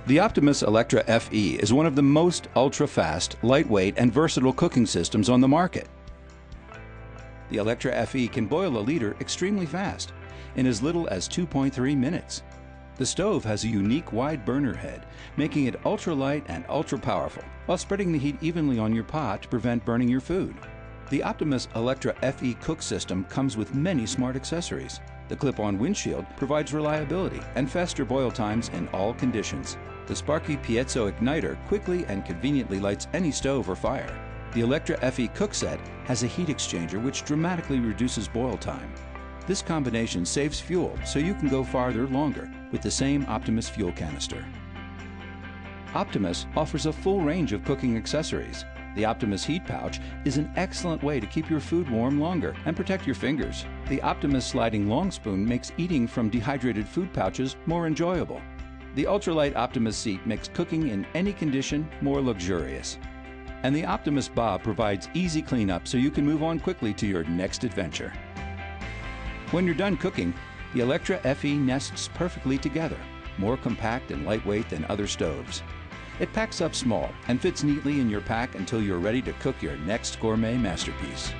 The Optimus Electra FE is one of the most ultra-fast, lightweight, and versatile cooking systems on the market. The Electra FE can boil a liter extremely fast, in as little as 2.3 minutes. The stove has a unique wide burner head, making it ultra-light and ultra-powerful, while spreading the heat evenly on your pot to prevent burning your food. The Optimus Electra FE cook system comes with many smart accessories. The clip-on windshield provides reliability and faster boil times in all conditions. The Sparky Piezo igniter quickly and conveniently lights any stove or fire. The Electra FE cook set has a heat exchanger which dramatically reduces boil time. This combination saves fuel so you can go farther longer with the same Optimus fuel canister. Optimus offers a full range of cooking accessories. The Optimus heat pouch is an excellent way to keep your food warm longer and protect your fingers. The Optimus sliding long spoon makes eating from dehydrated food pouches more enjoyable. The ultralight Optimus seat makes cooking in any condition more luxurious. And the Optimus Bob provides easy cleanup so you can move on quickly to your next adventure. When you're done cooking, the Electra FE nests perfectly together, more compact and lightweight than other stoves. It packs up small and fits neatly in your pack until you're ready to cook your next gourmet masterpiece.